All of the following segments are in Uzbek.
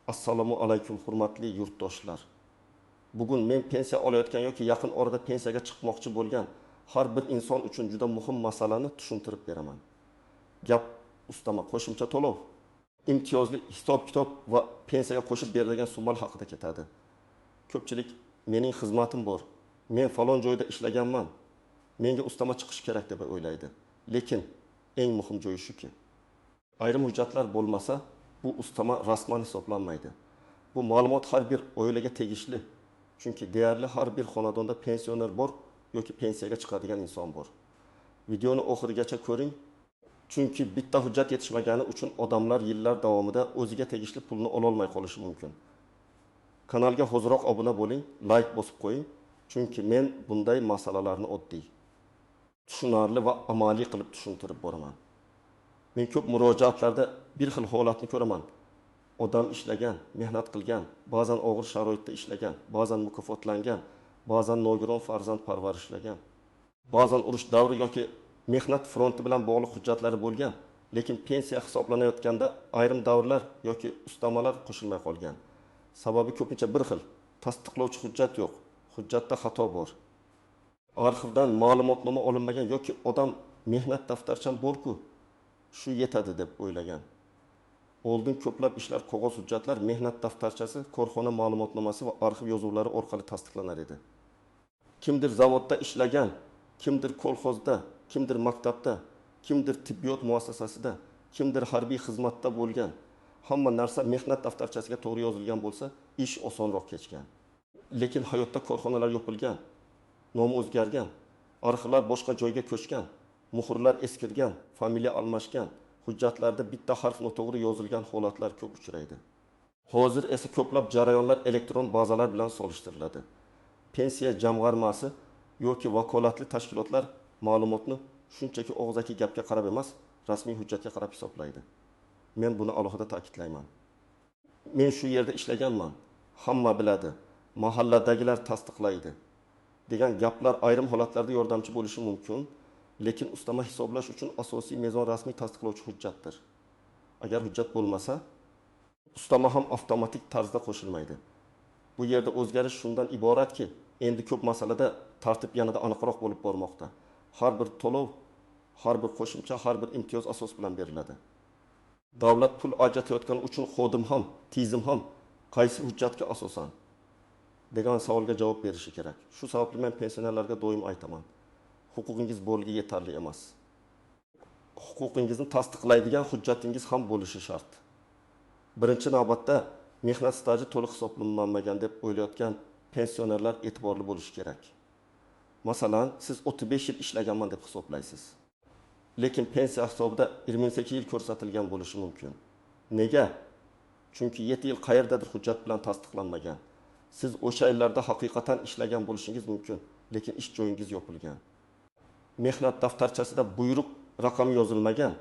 Assalomu alaykum hurmatli yurtdoshlar. Bugun men pensiya olayotgan yoki yaqin orada pensiyaga chiqmoqchi bo'lgan har bir inson uchun juda muhim masalani tushuntirib beraman. Gap ustama qo'shimcha to'lov, imtiyozli hisob-kitob va pensiyaga qo'shib berilgan summa haqida ketadi. Ko'pchilik mening xizmatim bor, men falon joyda ishlaganman, menga ustama chiqish kerak deb o'ylaydi. Lekin eng muhim joyi shuki, ayrim hujjatlar bo'lmasa bu ustama rasman hisoblanmaydi. Bu ma'lumot har bir oilaga tegishli. Chunki deyarli har bir xonadonda pensioner bor yoki pensiyaga chiqadigan inson bor. Videoni oxirigacha ko'ring. Chunki bitta hujjat yetishmagani uchun odamlar yillar davomida o'ziga tegishli pulni ola olmay qolishi mumkin. Kanalga hoziroq obuna bo'ling, like bosib qo'ying. Chunki men bunday masalalarni oddiy, tushunarli va amaliy qilib tushuntirib boraman. Men ko'p murojaatlarda bir xil holatni ko'raman. Odam ishlagan, mehnat qilgan, ba'zan og'ir sharoitda ishlagan, ba'zan mukofotlangan, ba'zan nogiron farzand parvarishlagan, ba'zan urush davri yoki mehnat fronti bilan bog'liq hujjatlari bo'lgan, lekin pensiya hisoblanayotganda ayrim davrlar yoki ustamalar qo'shilmay qolgan. Sababi ko'pincha bir xil. Tasdiqlovchi hujjat yo'q, hujjatda xato bor. Arxivdan ma'lumotnoma olinmagan yoki odam mehnat daftarcham bor-ku, shu yetadi deb o'ylagan. Oldin ko'plab ishlar qog'oz hujjatlar, mehnat daftarchasi, korxona ma'lumotnomasi va arxiv yozuvlari orqali tasdiqlanar edi. Kimdir zavodda ishlagan, kimdir kolxozda, kimdir maktabda, kimdir tibbiyot muassasasida, kimdir harbiy xizmatda bo'lgan. Hamma narsa mehnat daftarchasiga to'g'ri yozilgan bo'lsa, ish osonroq kechgan. Lekin hayotda korxonalar yopilgan, nomi o'zgargan, arxivlar boshqa joyga ko'chgan, muhrlar eskirgan, familiya almashgan, hujjatlarda bitta harf noto'g'ri yozilgan holatlar ko'p uchraydi. Hozir esa ko'plab jarayonlar elektron bazalar bilan solishtiriladi. Pensiya jamg'armasi yoki vakolatli tashkilotlar ma'lumotni shunchaki og'zaki gapga qarab emas, rasmiy hujjatga qarab hisoblaydi. Men buni alohida ta'kidlayman. Men shu yerda ishlaganman, hamma biladi, mahalladagilar tasdiqlaydi degan gaplar ayrim holatlarda yordamchi bo'lishi mumkin. Lekin ustama hisoblash uchun asosiy mezon rasmiy tasdiqlovchi hujjatdir. Agar hujjat bo'lmasa, ustama ham avtomatik tarzda qo'shilmaydi. Bu yerda o'zgarish shundan iboratki, endi ko'p masalada tartib yanada aniqroq bo'lib bormoqda. Har bir to'lov, har bir qo'shimcha, har bir imtiyoz asos bilan beriladi. Davlat pul ajratayotgani uchun xodim ham, tizim ham qaysi hujjatga asosan degan savolga javob berishi kerak. Shu sababli men pensionerlarga doim aytaman. Huquqingiz bo'lgi yetarli emas. Huquqingizni tasdiqlaydigan hujjatingiz ham bo'lishi shart. Birinchi navbatda mehnat staji to'liq hisoblanmagan deb o'ylayotgan pensionerlar e'tiborli bo'lishi kerak. Masalan, siz 35 yil ishlaganman deb hisoblaysiz. Lekin pensiya hisobida 28 yil ko'rsatilgan bo'lishi mumkin. Nega? Chunki 7 yil qayerdadir hujjat bilan tasdiqlanmagan. Siz o'sha yillarda haqiqatan ishlagan bo'lishingiz mumkin, lekin ish joyingiz yopilgan. Mehnat daftarchasida buyruq raqami yozilmagan,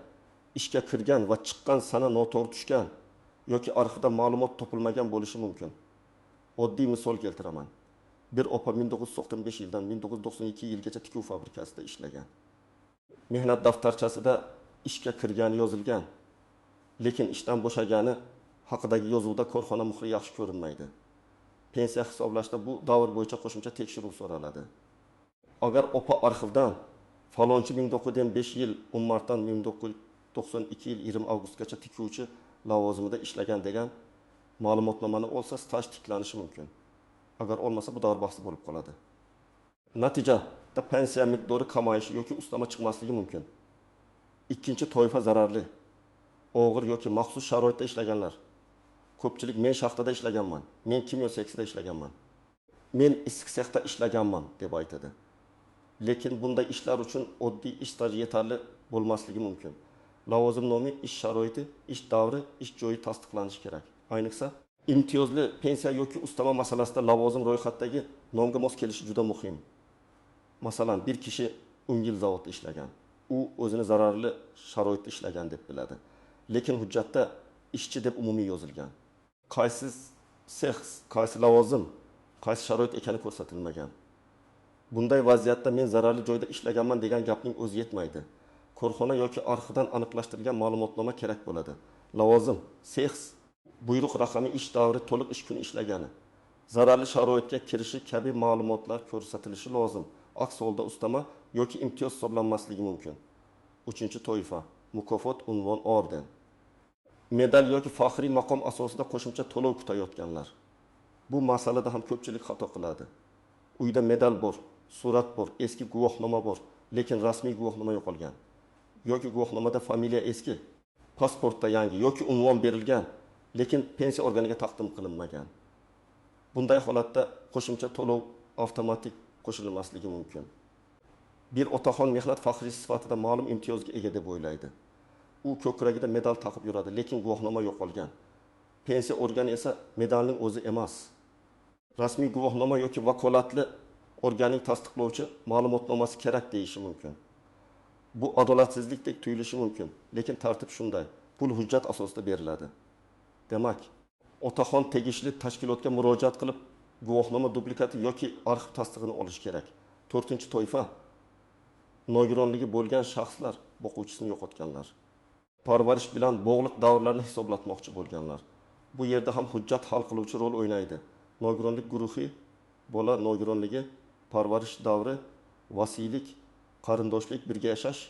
ishga kirgan va chiqqan sana noto'g'ri tushgan yoki arxivda ma'lumot topilmagan bo'lishi mumkin. Oddiy misol keltiraman. Bir opa 1995 yildan 1992 yilgacha tikuv fabrikasida ishlagan. Mehnat daftarchasida ishga kirgani yozilgan, lekin ishdan bo'shagani haqidagi yozuvda korxona muhri yaxshi ko'rinmaydi. Pensiya hisoblashda bu davr bo'yicha qo'shimcha tekshiruv so'raladi. Agar opa arxivdan falonchi 1905 yil 10 martdan 1992 yil 20 avgustgacha tikuvchi lavozimida ishlagan degan ma'lumotnomani olsa, staj tiklanishi mumkin. Agar olmasa, bu davr bahsi bo'lib qoladi. Natijada pensiya miqdori kamayishi yoki ustama chiqmasligi mumkin. Ikkinchi toifa zararli. Og'ir yoki maxsus sharoitda ishlaganlar. Ko'pchilik men shaxtada ishlaganman, men kimyo seksida ishlaganman, men issiq sexda ishlaganman deb aytadi. Lekin bunday ishlar uchun oddiy ish staji yetarli bo'lmasligi mumkin. Lavozimnoma, ish sharoiti, ish davri, ish joyi tasdiqlanishi kerak. Ayniqsa, imtiyozli pensiya yoki ustama masalasida lavozim ro'yxatdagi nomga mos kelishi juda muhim. Masalan, bir kishi 10 yil zavodda ishlagan. U o'zini zararli sharoitda ishlagan deb biladi. Lekin hujjatda ishchi deb umumiy yozilgan. Qaysi sex, qaysi lavozim, qaysi sharoit ekani ko'rsatilmagan. Bunday vaziyatda men zararli joyda ishlaganman degan gapning o'zi yetmaydi. Korxona yoki arxivdan aniqlashtirilgan ma'lumotnoma kerak bo'ladi. Lavozim, sex buyruq raqami ish davri to'liq ish kuni ishlagani, zararli sharoitga kirishi kabi ma'lumotlar ko'rsatilishi lozim. Aks holda ustama yoki imtiyoz hisoblanmasligi mumkin. 3-toifa mukofot, unvon, orden. Medal yoki faxriy maqom asosida qo'shimcha to'lov kutayotganlar. Bu masalada ham ko'pchilik xato qiladi. Uyda medal bor, surat bor, eski guvohnoma bor, lekin rasmiy guvohnoma yo'qolgan. Yoki guvohnomada familiya eski, pasportda yangi yoki unvon berilgan, lekin pensiya organiga taqdim qilinmagan. Bunday holatda qo'shimcha to'lov avtomatik qo'shilmasligi mumkin. Bir otaxon mehnat faxriysi sifatida ma'lum imtiyozga ega deb o'ylaydi. U ko'kragida medal taqib yuradi, lekin guvohnoma yo'qolgan. Pensiya organi esa medalning o'zi emas. Rasmiy guvohnoma yoki vakolatli organining tasdiqlovchi ma'lumotnomasi kerak deyishi mumkin. Bu adolatsizlikdek tuyulishi mumkin, lekin tartib shunday. Pul hujjat asosida beriladi. Demak, otaxon tegishli tashkilotga murojaat qilib, guvohnoma dublikati yoki arxiv tasdig'ini olish kerak. 4-toifa nogironligi bo'lgan shaxslar, boquvchisini yo'qotganlar. Parvarish bilan bog'liq davrlarni hisoblatmoqchi bo'lganlar. Bu yerda ham hujjat hal qiluvchi rol o'ynaydi. Nogironlik guruhi, bola nogironligi, parvarish davri, vasiylik, qarindoshlik, birga yashash,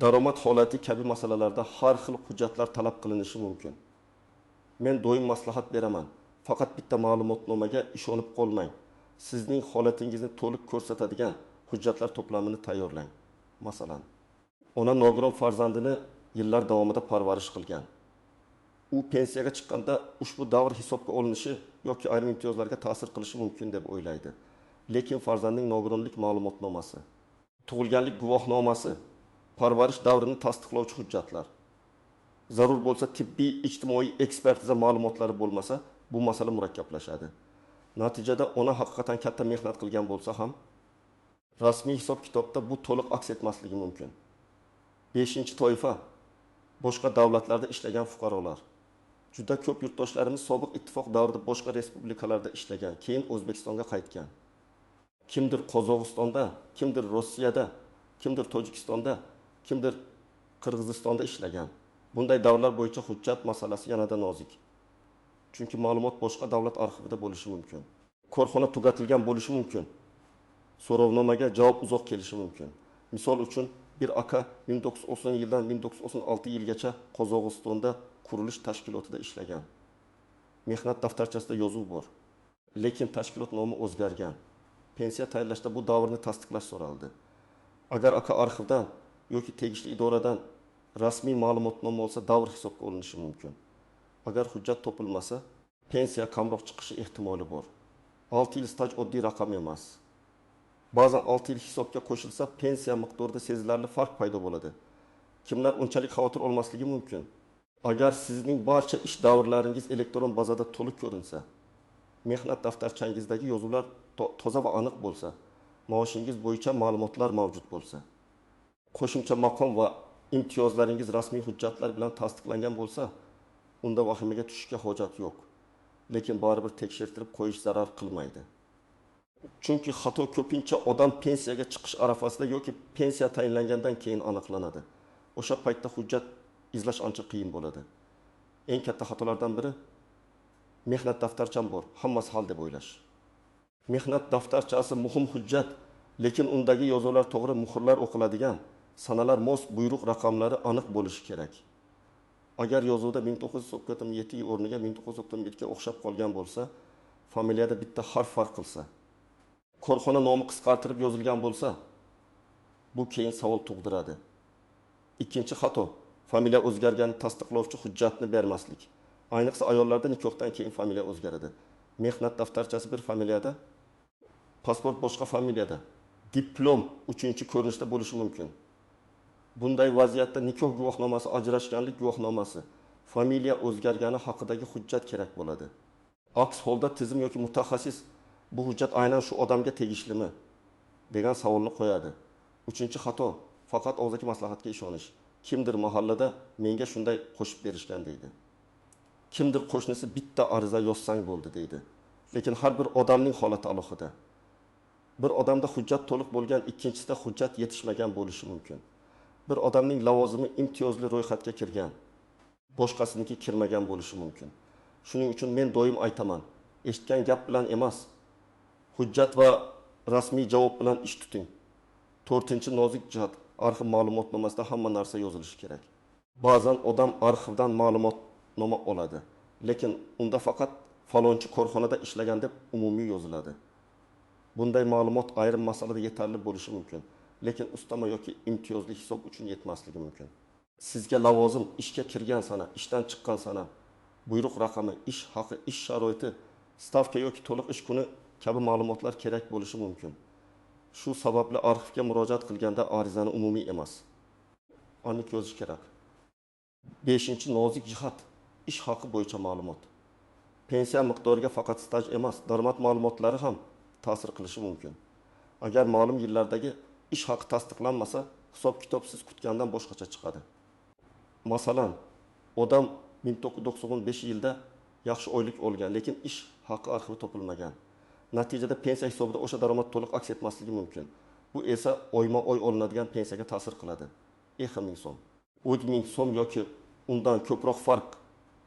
daromad holati kabi masalalarda har xil hujjatlar talab qilinishi mumkin. Men doim maslahat beraman. Faqat bitta ma'lumotnomaga ishonib qolmang. Sizning holatingizni to'liq ko'rsatadigan hujjatlar to'plamini tayyorlang. Masalan, ona nogiron farzandini yillar davomida parvarish qilgan. U pensiyaga chiqqanda ushbu davr hisobga olinishi yoki ayrim imtiyozlarga ta'sir qilishi mumkin deb o'ylaydi. Lekin farzandning nogironlik ma'lumotnomasi, tug'ilganlik guvohnomasi, parvarish davrini tasdiqlovchi hujjatlar, zarur bo'lsa tibbiy, ijtimoiy ekspertiza ma'lumotlari bo'lmasa, bu masala murakkablashadi. Natijada ona haqiqatan katta mehnat qilgan bo'lsa ham, rasmiy hisob-kitobda bu to'liq aks etmasligi mumkin. 5-toifa boshqa davlatlarda ishlagan fuqarolar. Juda ko'p yurtdoshlarimiz sobiq ittifoq davrida boshqa respublikalarda ishlagan, keyin O'zbekistonga qaytgan. Kimdir Qozog'istonda, kimdir Rossiyada, kimdir Tojikistonda, kimdir Qirg'izistonda ishlagan. Bunday davrlar bo'yicha hujjat masalasi yanada nozik. Chunki ma'lumot boshqa davlat arxivida bo'lishi mumkin. Korxona tugatilgan bo'lishi mumkin. So'rovnomaga javob uzoq kelishi mumkin. Misol uchun, bir aka 1990 yildan 1996 yilgacha Qozog'istonda qurilish tashkilotida ishlagan. Mehnat daftarchasida yozuv bor. Lekin tashkilot nomi o'zgargan. Pensiya tayinlashda bu davrni tasdiqlash so'raldi. Agar aka arxivdan yoki tegishli idoradan rasmiy ma'lumotnoma olsa, davr hisobga olinishi mumkin. Agar hujjat topilmasa, pensiya kamroq chiqishi ehtimoli bor. 6 yil staj oddiy raqam emas. Ba'zan 6 yil hisobga qo'shilsa, pensiya miqdorida sezilarli farq paydo bo'ladi. Kimlar unchalik xavotir olmasligi mumkin? Agar sizning barcha ish davrlaringiz elektron bazada to'liq ko'rinsa, mehnat daftarchangizdagi yozuvlar toza va aniq bo'lsa, maoshingiz bo'yicha ma'lumotlar mavjud bo'lsa, qo'shimcha maqom va imtiyozlaringiz rasmiy hujjatlar bilan tasdiqlangan bo'lsa, unda vahimaga tushishga hojat yo'q. Lekin baribir tekshirtirib qo'yish zarar qilmaydi. Chunki xato ko'pincha odam pensiyaga chiqish arafasida yoki pensiya tayinlangandan keyin aniqlanadi. O'sha paytda hujjat izlash ancha qiyin bo'ladi. Eng katta xatolardan biri mehnat daftarcham bor, hammasi hal deb o'ylash. Mehnat daftarchasi muhim hujjat, lekin undagi yozuvlar to'g'ri muhrlar o'qiladigan, sanalar mos buyruq raqamlari aniq bo'lishi kerak. Agar yozuvda 1997 o'rniga 1997 ga o'xshab qolgan bo'lsa, familiyada bitta harf farq qilsa, korxona nomi qisqartirib yozilgan bo'lsa, bu keyin savol tug'diradi. Ikkinchi xato, familiya o'zgarganini tasdiqlovchi hujjatni bermaslik. Ayniqsa ayollarda nikohdan keyin familiya o'zgaradi. Mehnat daftarchasi bir familiyada, pasport boshqa familiyada, diplom 3-ko'rinishda bo'lishi mumkin. Bunday vaziyatda nikoh guvohnomasi, ajrashganlik guvohnomasi, familiya o'zgargani haqidagi hujjat kerak bo'ladi. Aks holda tizim yoki mutaxassis bu hujjat aynan shu odamga tegishlimi degan savolni qo'yadi. 3-xato, faqat og'zaki maslahatga ishonish. Kimdir mahallada menga shunday qo'shib berishgan deydi. Kimdir qo'shnisi bitta ariza yozsang bo'ldi deydi. Lekin har bir odamning holati alohida. Bir odamda hujjat to'liq bo'lgan, ikkinchisida hujjat yetishmagan bo'lishi mumkin. Bir odamning lavozimi imtiyozli ro'yxatga kirgan, boshqasiniki kirmagan bo'lishi mumkin. Shuning uchun men doim aytaman, eshitgan gap bilan emas, hujjat va rasmiy javob bilan ish tuting. 4-nozik jihat, arxiv ma'lumotnomasida hamma narsa yozilishi kerak. Ba'zan odam arxivdan ma'lumotnoma oladi, lekin unda faqat falonchi korxonada ishlagan deb umumiy yoziladi. Bunday ma'lumot ayrim masalada yetarli bo'lishi mumkin, lekin ustama yoki imtiyozli hisob uchun yetmasligi mumkin. Sizga lavozim, ishga kirgan sana, ishdan chiqqan sana, buyruq raqami, ish haqi, ish sharoiti, stavka yoki to'liq ish kuni kabi ma'lumotlar kerak bo'lishi mumkin. Shu sababli arxivga murojaat qilganda arizani umumiy emas, aniq yozish kerak. 5-nozik jihat, ish haqi bo'yicha ma'lumot. Pensiya miqdoriga faqat staj emas, daromad ma'lumotlari ham ta'sir qilishi mumkin. Agar ma'lum yillardagi ish haqi tasdiqlanmasa, hisob-kitob siz kutgandan boshqacha chiqadi. Masalan, odam 1995-yilda yaxshi oylik olgan, lekin ish haqi arxivi topilmagan. Natijada pensiya hisobida o'sha daromad to'liq aks etmasligi mumkin. Bu esa oyma-oy olinadigan pensiyaga ta'sir qiladi. 1000 so'm, 1000 so'm yoki undan ko'proq farq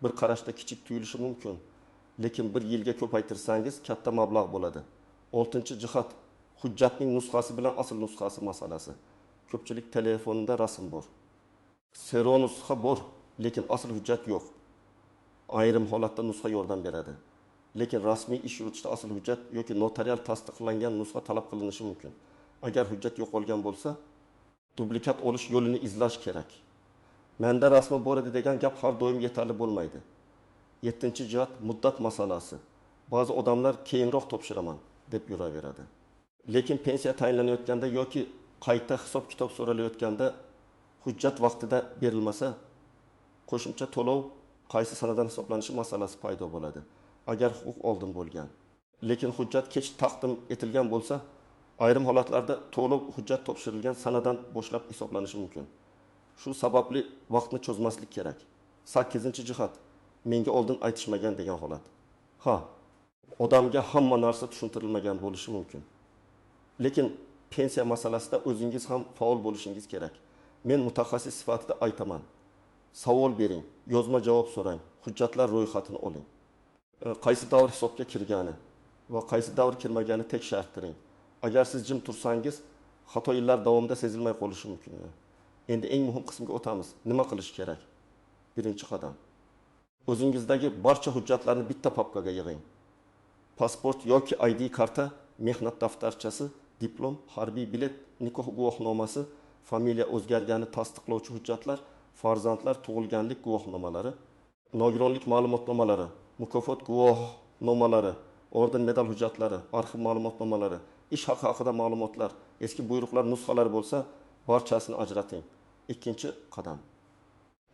bir qarashda kichik tuyulishi mumkin, lekin bir yilga ko'paytirsangiz katta mablag' bo'ladi. 6-jihat, hujjatning nusxasi bilan asl nusxasi masalasi. Ko'pchilik telefonida rasm bor. Sero nusxa bor, lekin asl hujjat yo'q. Ayrim holatda nusxa yordam beradi. Lekin rasmiy ish yuritishda asl hujjat yoki notarial tasdiqlangan nusxa talab qilinishi mumkin. Agar hujjat yo'qolgan bo'lsa, dublikat olish yo'lini izlash kerak. Menda rasmi bor edi degan gap har doim yetarli bo'lmaydi. 7-jihat, muddat masalasi. Ba'zi odamlar keyinroq topshiraman deb yuraveradi. Lekin pensiya tayinlanayotganda yoki qayta hisob-kitob so'ralayotganda hujjat vaqtida berilmasa, qo'shimcha to'lov qaysi sanadan hisoblanishi masalasi paydo bo'ladi. Agar huquq oldin bo'lgan. Lekin hujjat kech taqdim etilgan bo'lsa, ayrim holatlarda to'lov hujjat topshirilgan sanadan boshlab hisoblanishi mumkin. Shu sababli vaqtni cho'zmaslik kerak. 8-jihat, menga oldin aytishmagan degan holat. Odamga hamma narsa tushuntirilmagan bo'lishi mumkin. Lekin pensiya masalasida o'zingiz ham faol bo'lishingiz kerak. Men mutaxassis sifatida aytaman. Savol bering, yozma javob so'rang, hujjatlar ro'yxatini oling. Qaysi davr hisobga kirgani va qaysi davr kirmagani tekshirtiring. Agar siz jim tursangiz, xato yillar davomida sezilmay qolishi mumkin. Endi eng muhim qismga o'tamiz. Nima qilish kerak? 1-qadam. O'zingizdagi barcha hujjatlarni bitta papkaga yig'ing. Pasport yoki ID karta, mehnat daftarchasi, diplom, harbiy bilet, nikoh guvohnomasi, familiya o'zgargani tasdiqlovchi hujjatlar, farzandlar tug'ilganlik guvohnomalari, nogironlik ma'lumotnomalari, mukofot guvohnomalari, orden medal hujjatlari, arxiv ma'lumotnomalari, ish haqi haqida ma'lumotlar, eski buyruqlar nusxalari bo'lsa, barchasini ajrating. 2-qadam.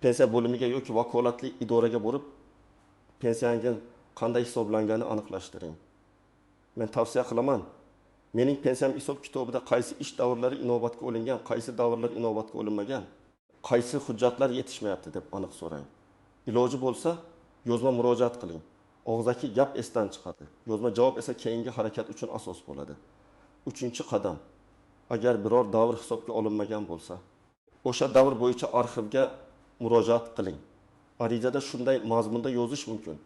Pensiya bo'limiga yoki vakolatli idoraga borib, pensiyangiz qanday hisoblangani aniqlashtiring. Men tavsiya qilaman. Mening pensiyam hisob kitobida qaysi ish davrlari inobatga olingan, qaysi davrlar inobatga olinmagan, qaysi hujjatlar yetishmayapti deb aniq so'rang. Iloji bo'lsa, yozma murojaat qiling. Og'zaki gap esdan chiqadi. Yozma javob esa keyingi harakat uchun asos bo'ladi. 3-qadam. Agar biror davr hisobga olinmagan bo'lsa, o'sha davr bo'yicha arxivga murojaat qiling. Arizada shunday mazmunda yozish mumkin.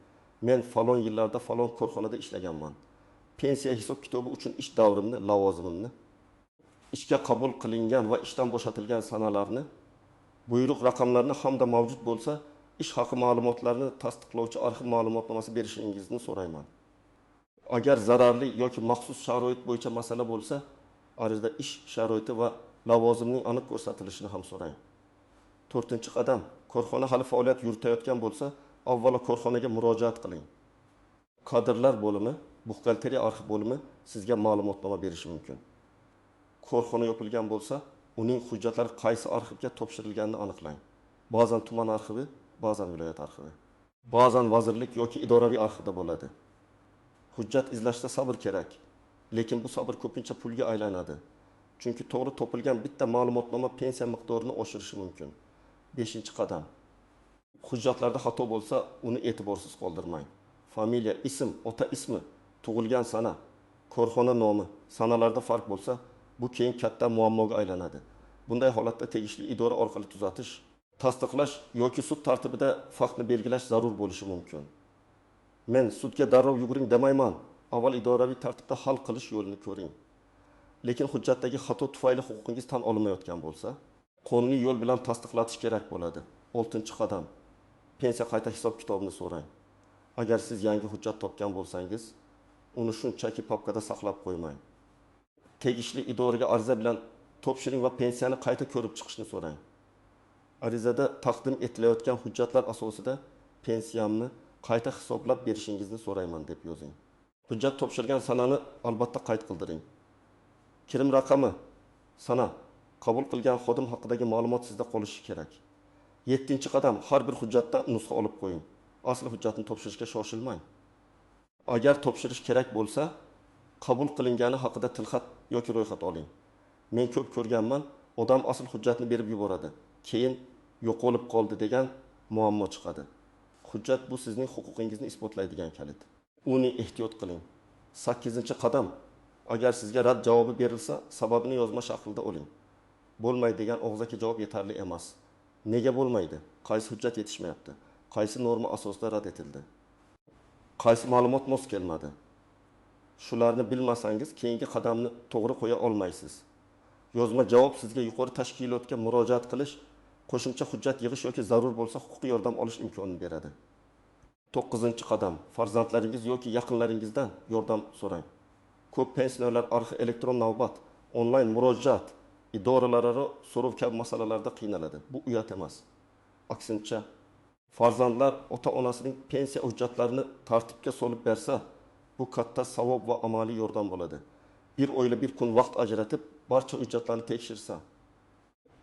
Men falon yillarda falon korxonada ishlaganman. Pensiya hisob kitobi uchun ish davrimni, lavozimimni, ishga qabul qilingan va ishdan bo'shatilgan sanalarni, buyruq raqamlarini hamda mavjud bo'lsa, ish haqi ma'lumotlarini tasdiqlovchi arxiv ma'lumotnomasi berishingizni so'rayman. Agar zararli yoki maxsus sharoit bo'yicha masala bo'lsa, arizada ish sharoiti va lavozimning aniq ko'rsatilishini ham so'rang. 4-qadam. Korxona hali faoliyat yuritayotgan bo'lsa, avvalo korxonaga murojaat qiling. Kadrlar bo'limi, buxgalteriya arxiv bo'limi sizga ma'lumotnoma berishi mumkin. Korxona yopilgan bo'lsa, uning hujjatlari qaysi arxivga topshirilganini aniqlang. Ba'zan tuman arxivi, ba'zan viloyat arxivi, ba'zan vazirlik yoki idoraviy arxivda bo'ladi. Hujjat izlashda sabr kerak, lekin bu sabr ko'pincha pulga aylanadi. Chunki to'g'ri topilgan bitta ma'lumotnoma pensiya miqdorini oshirishi mumkin. 5-qadam. Hujjatlarda xato bo'lsa, uni e'tiborsiz qoldirmang. Familiya, ism, ota ismi, tug'ilgan sana, korxona nomi, sanalarda farq bo'lsa, bu keyin katta muammoga aylanadi. Bunday holatda tegishli idora orqali tuzatish, tasdiqlash yoki sud tartibida faktni belgilash zarur bo'lishi mumkin. Men sudga darrov yuguring demayman. Avval idoraviy tartibda hal qilish yo'lini ko'ring. Lekin hujjatdagi xato tufayli huquqingiz tan olinmayotgan bo'lsa, qonuniy yo'l bilan tasdiqlatish kerak bo'ladi. 6-qadam. Pensiya qayta hisob kitobini so'rang. Agar siz yangi hujjat topgan bo'lsangiz, uni shunchaki papkada saqlab qo'ymang. Tegishli idoraga ariza bilan topshiring va pensiyani qayta ko'rib chiqishni so'rang. Arizada taqdim etilayotgan hujjatlar asosida pensiyamni qayta hisoblab berishingizni so'rayman deb yozing. Hujjat topshirgan sanani albatta qayd qildiring. Kirim raqami, sana, qabul qilgan xodim haqidagi ma'lumot sizda qolishi kerak. 7-qadam, har bir hujjatdan nusxa olib qo'ying. Asl hujjatni topshirishga shoshilmang. Agar topshirish kerak bo'lsa, qabul qilingani haqida tilxat yoki ro'yxat oling. Men ko'p ko'rganman, odam asl hujjatni berib yuboradi. Keyin yo'qolib qoldi degan muammo chiqadi. Hujjat bu sizning huquqingizni isbotlaydigan kalit. Uni ehtiyot qiling. 8-qadam, agar sizga rad javobi berilsa, sababini yozma shaklida oling. Bo'lmaydi degan og'zaki javob yetarli emas. Nega bo'lmaydi? Qaysi hujjat yetishmayapti? Qaysi norma asosida rad etildi? Qaysi ma'lumot mos kelmadi? Shularni bilmasangiz, keyingi qadamni to'g'ri qo'ya olmaysiz. Yozma javob sizga yuqori tashkilotga murojaat qilish, qo'shimcha hujjat yig'ish yoki zarur bo'lsa huquqiy yordam olish imkonini beradi. 9-qadam, farzandlaringiz yoki yaqinlaringizdan yordam so'rang. Ko'p pensionerlar arxi elektron navbat, onlayn murojaat, idoralararo so'rov kabi masalalarda qiynaladi. Bu uyat emas. Aksincha, farzandlar ota-onasining pensiya hujjatlarini tartibga solib bersa, bu katta savob va amaliy yordam bo'ladi. Bir oyla bir kun vaqt ajratib, barcha hujjatlarni tekshirsa,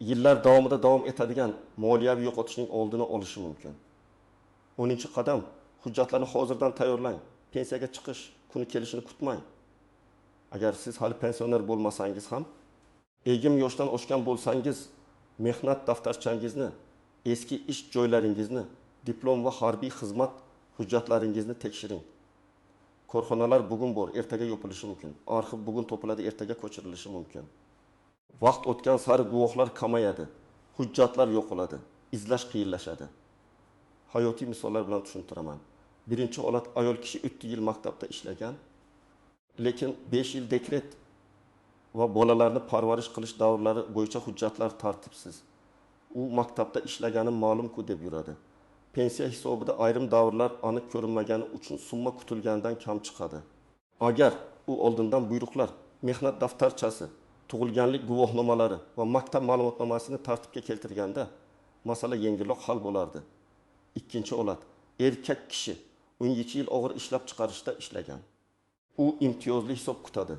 yillar davomida davom etadigan moliyaviy yo'qotishning oldini olishi mumkin. 10-qadam, hujjatlarni hozirdan tayyorlang. Pensiyaga chiqish kuni kelishini kutmang. Agar siz hali pensioner bo'lmasangiz ham, egim yoshdan oshgan bo'lsangiz, mehnat daftarchangizni, eski ish joylaringizni, diplom va harbiy xizmat hujjatlaringizni tekshiring. Korxonalar bugun bor, ertaga yopilishi mumkin. Arxiv bugun topiladi, ertaga ko'chirilishi mumkin. Vaqt o'tgan sari guvohlar kamayadi, hujjatlar yo'qoladi, izlash qiyinlashadi. Hayotiy misollar bilan tushuntiraman. Birinchi holat, ayol kishi 3 yil maktabda ishlagan, lekin 5 yil dekret va bolalarni parvarish qilish davrlari bo'yicha hujjatlar tartibsiz. U maktabda ishlagani ma'lum-ku deb yuradi. Pensiya hisobida ayrim davrlar aniq ko'rinmagani uchun summa kutilgandan kam chiqadi. Agar u oldindan buyruqlar, mehnat daftarchasi, tug'ilganlik guvohnomalari va maktab ma'lumotnomasini tartibga keltirganda masala yengilroq hal bo'lardi. 2-holat, erkak kishi 12 yil og'ir ishlab chiqarishda ishlagan. U imtiyozli hisob kutadi.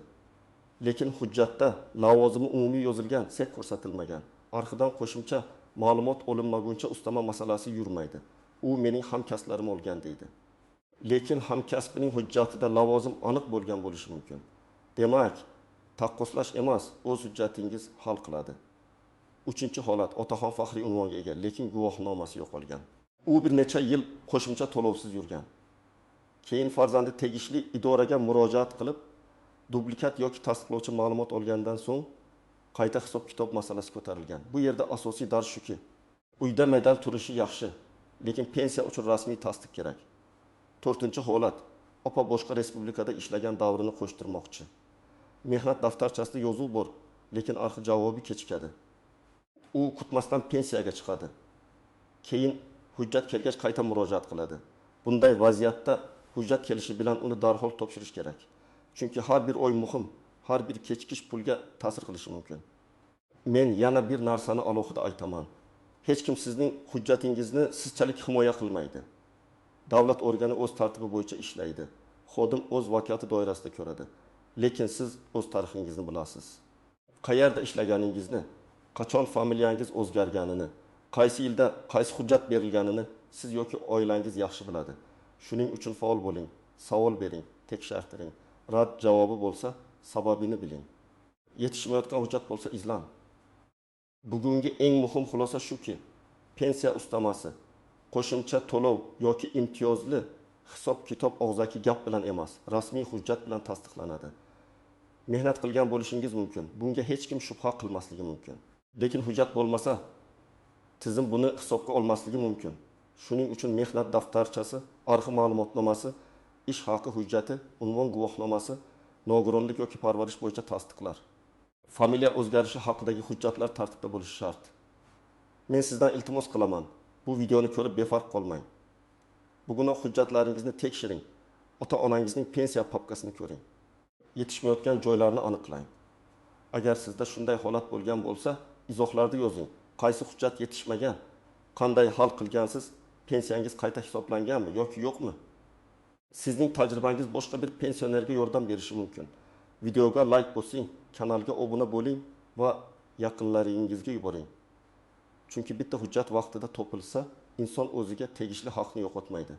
Lekin hujjatda lavozimi umumiy yozilgan, sek ko'rsatilmagan. Arxidan qo'shimcha ma'lumot olinmaguncha ustama masalasi yurmaydi. U mening hamkasblarim olgan deydi. Lekin hamkasbining hujjatida lavozim aniq bo'lgan bo'lishi mumkin. Demak, taqqoslash emas, o'z hujjatingiz hal qiladi. 3-holat, otaxon faxriy unvonga ega, lekin guvohnomasi yo'qolgan. U bir necha yil qo'shimcha to'lovsiz yurgan. Keyin farzandi tegishli idoraga murojaat qilib, dublikat yoki tasdiqlovchi ma'lumot olgandan so'ng qayta hisob kitob masalasi ko'tarilgan. Bu yerda asosiy dars shuki, uyda medal turishi yaxshi, lekin pensiya uchun rasmiy tasdiq kerak. 4-holat, opa boshqa respublikada ishlagan davrini qo'shtirmoqchi. Mehnat daftarchasida yozuv bor, lekin arxi javobi kechikadi. U kutmasdan pensiyaga chiqadi. Keyin hujjat kelgach qayta murojaat qiladi. Bunday vaziyatda hujjat kelishi bilan uni darhol topshirish kerak. Chunki har bir oy muhim, har bir kechikish pulga ta'sir qilishi mumkin. Men yana bir narsani alohida aytaman. Hech kim sizning hujjatingizni sizchalik himoya qilmaydi. Davlat organi o'z tartibi bo'yicha ishlaydi. Xodim o'z vakolati doirasida ko'radi. Lekin siz o'z tarixingizni bilasiz. Qayerda ishlaganingizni, qachon familiyangiz o'zgarganini, qaysi yilda qaysi hujjat berilganini siz yoki oilangiz yaxshi biladi. Shuning uchun faol bo'ling, savol bering, tekshirtiring. Rad javobi bo'lsa, sababini biling. Yetishmayotgan hujjat bo'lsa izlang. Bugungi eng muhim xulosa shuki, pensiya ustamasi qo'shimcha to'lov yoki imtiyozli hisob-kitob og'zaki gap bilan emas, rasmiy hujjat bilan tasdiqlanadi. Mehnat qilgan bo'lishingiz mumkin. Bunga hech kim shubha qilmasligi mumkin. Lekin hujjat bo'lmasa, tizim buni hisobga olmasligi mumkin. Shuning uchun mehnat daftarchasi, arxiv ma'lumotnomasi ish haqi hujjati, unvon guvohnomasi, nogironlik yoki parvarish bo'yicha tasdiqlar. Familiya o'zgarishi haqidagi hujjatlar tartibda bo'lishi shart. Men sizdan iltimos qilaman, bu videoni ko'rib befarq qolmang. Bugunoq hujjatlaringizni tekshiring. Ota-onangizning pensiya papkasini ko'ring. Yetishmayotgan joylarni aniqlang. Agar sizda shunday holat bo'lgan bo'lsa, izohlarda yozing. Qaysi hujjat yetishmagan? Qanday hal qilgansiz? Pensiyangiz qayta hisoblanganmi yoki yo'qmi? Sizning tajribangiz boshqa bir pensionerga yordam berishi mumkin. Videoga like bosing, kanalga obuna bo'ling va yaqinlaringizga yuboring. Chunki bitta hujjat vaqtida topilsa, inson o'ziga tegishli haqni yo'qotmaydi.